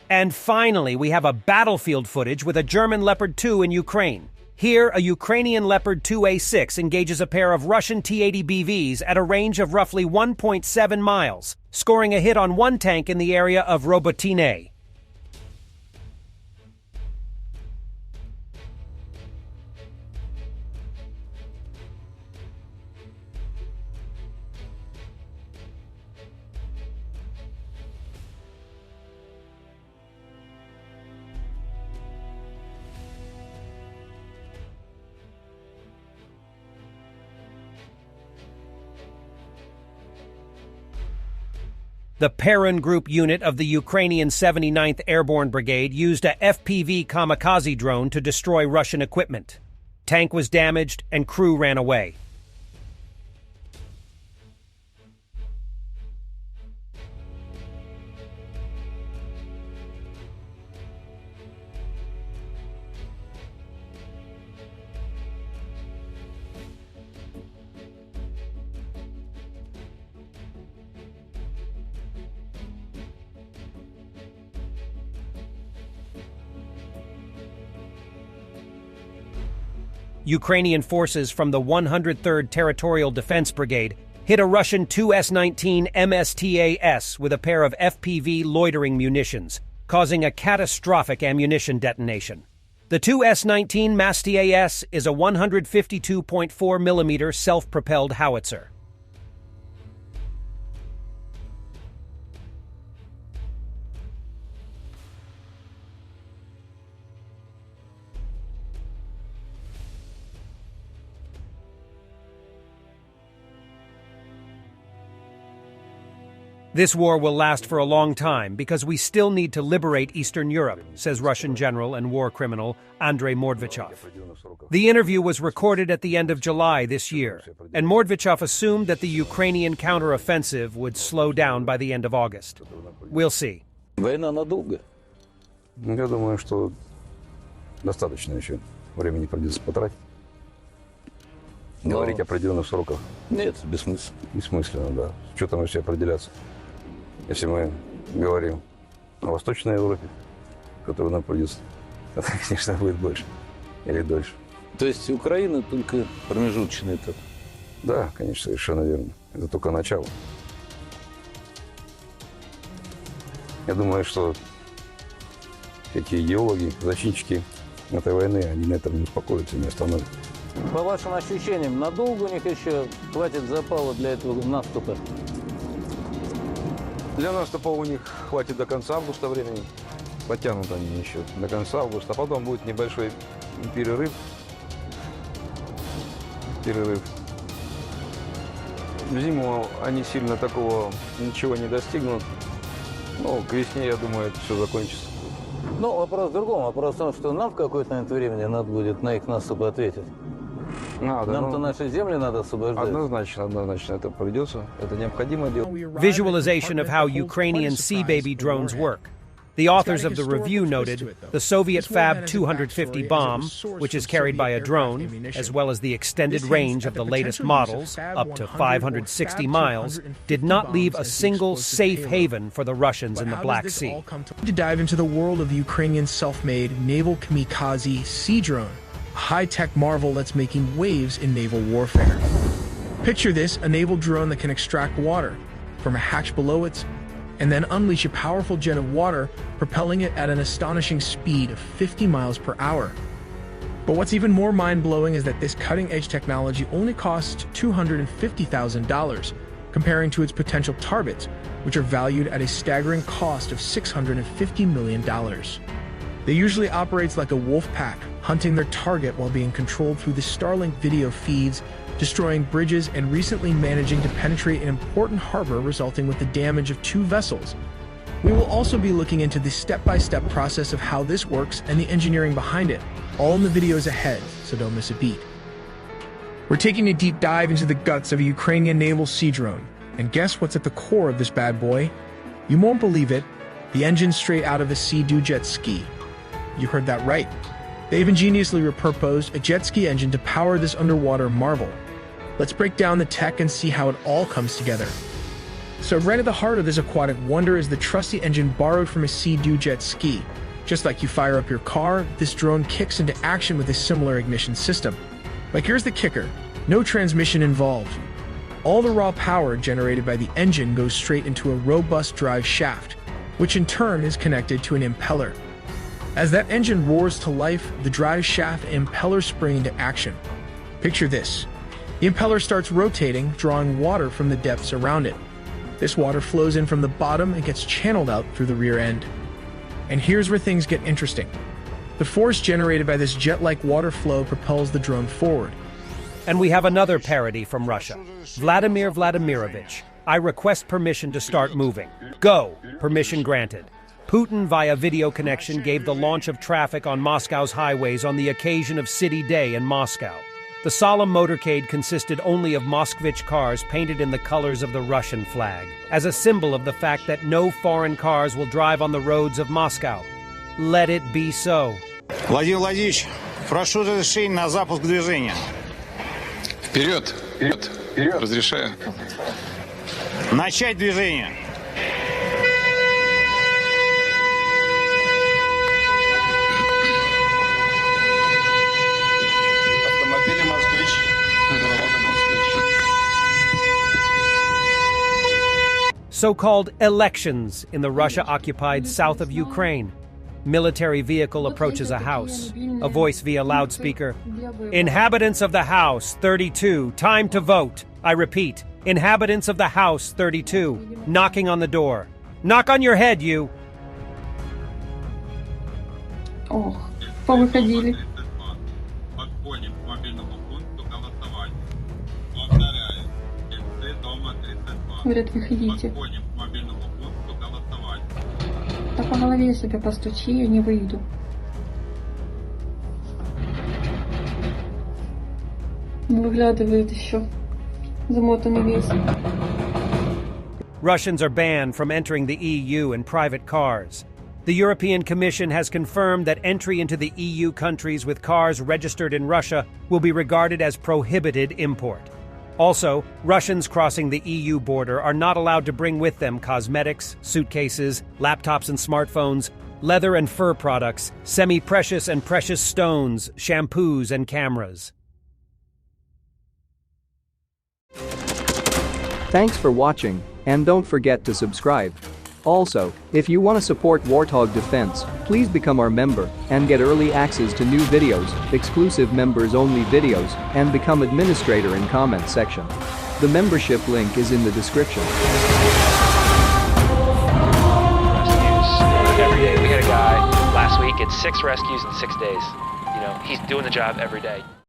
And finally, we have a battlefield footage with a German Leopard 2 in Ukraine. Here, a Ukrainian Leopard 2A6 engages a pair of Russian T-80 BVs at a range of roughly 1.7 miles, scoring a hit on one tank in the area of Robotine. The Perun Group unit of the Ukrainian 79th Airborne Brigade used a FPV kamikaze drone to destroy Russian equipment. Tank was damaged and crew ran away. Ukrainian forces from the 103rd Territorial Defense Brigade hit a Russian Tu-S-19 MSTA-S with a pair of FPV loitering munitions, causing a catastrophic ammunition detonation. The Tu-S-19 MSTA-S is a 152.4mm self-propelled howitzer. This war will last for a long time because we still need to liberate Eastern Europe, says Russian general and war criminal Andrei Mordvichov. The interview was recorded at the end of July this year, and Mordvichov assumed that the Ukrainian counteroffensive would slow down by the end of August. We'll see. Война надолго. Я думаю, что достаточно еще времени придется потратить. Говорить о определенных сроках. Нет, бессмысленно. Бессмысленно, да. Что там вообще определяться? Если мы говорим о Восточной Европе, которую нам придется, это, конечно, будет больше или дольше. То есть Украина только промежуточный этап? Да, конечно, совершенно верно. Это только начало. Я думаю, что эти идеологи, защитники этой войны, они на этом не успокоятся и не остановятся. По вашим ощущениям, надолго у них еще хватит запала для этого наступа? Для наступа у них хватит до конца августа времени. Потянут они еще до конца августа. А потом будет небольшой перерыв. В зиму они сильно такого ничего не достигнут. Но к весне, я думаю, это все закончится. Ну, вопрос в другом. Вопрос в том, что нам в какое-то момент времени надо будет на их наступ ответить. Нам-то наши земли надо освобождать. Однозначно это придется. Это необходимо делать. Visualization of how Ukrainian Sea Baby drones work. The authors of the review noted the Soviet Fab 250 bomb, which is carried by a drone, as well as the extended range of the latest models, up to 560 miles, did not leave a single safe haven for the Russians in the Black Sea. To dive into the world of the Ukrainian self-made naval kamikaze sea drone, a high-tech marvel that's making waves in naval warfare. Picture this, a naval drone that can extract water from a hatch below it and then unleash a powerful jet of water, propelling it at an astonishing speed of 50 miles per hour. But what's even more mind-blowing is that this cutting-edge technology only costs $250,000, comparing to its potential targets, which are valued at a staggering cost of $650 million. They usually operate like a wolf pack, hunting their target while being controlled through the Starlink video feeds, destroying bridges and recently managing to penetrate an important harbor, resulting with the damage of 2 vessels. We will also be looking into the step-by-step process of how this works and the engineering behind it, all in the videos ahead, so don't miss a beat. We're taking a deep dive into the guts of a Ukrainian naval sea drone, and guess what's at the core of this bad boy? You won't believe it, the engine's straight out of a Sea-Doo jet ski. You heard that right. They've ingeniously repurposed a jet ski engine to power this underwater marvel. Let's break down the tech and see how it all comes together. So right at the heart of this aquatic wonder is the trusty engine borrowed from a Sea-Doo jet ski. Just like you fire up your car, this drone kicks into action with a similar ignition system. But here's the kicker: no transmission involved. All the raw power generated by the engine goes straight into a robust drive shaft, which in turn is connected to an impeller. As that engine roars to life, the drive shaft and impeller spring into action. Picture this. The impeller starts rotating, drawing water from the depths around it. This water flows in from the bottom and gets channeled out through the rear end. And here's where things get interesting. The force generated by this jet-like water flow propels the drone forward. And we have another parody from Russia. Vladimir Vladimirovich, I request permission to start moving. Go! Permission granted. Putin, via video connection, gave the launch of traffic on Moscow's highways on the occasion of City Day in Moscow. The solemn motorcade consisted only of Moskvich cars painted in the colors of the Russian flag, as a symbol of the fact that no foreign cars will drive on the roads of Moscow. Let it be so. Владимир Владимирович, прошу разрешения на запуск движения. Вперед! Вперед! Вперед! Разрешаю. Начать движение. Автомобили «Москвич». So-called elections in the Russia-occupied south of Ukraine. Military vehicle approaches a house. A voice via loudspeaker. Inhabitants of the House 32, time to vote. I repeat, inhabitants of the House 32, knocking on the door. Knock on your head, you. Ох, повыходили. Подходим к мобильному пункту голосования. Повторяю, жильцы дома 32. Говорят, выходите. Подходим к мобильному пункту голосования. Да по голове себе постучи, я не выйду. Выглядывает еще. Замотанный весь. Russians are banned from entering the EU in private cars. The European Commission has confirmed that entry into the EU countries with cars registered in Russia will be regarded as prohibited import. Also, Russians crossing the EU border are not allowed to bring with them cosmetics, suitcases, laptops and smartphones, leather and fur products, semi-precious and precious stones, shampoos and cameras. Thanks for watching, and don't forget to subscribe. Also, if you want to support Warthog Defense, please become our member and get early access to new videos, exclusive members-only videos, and become administrator in comment section. The membership link is in the description. Rescues every day. We had a guy last week at 6 rescues in 6 days. You know, he's doing the job every day.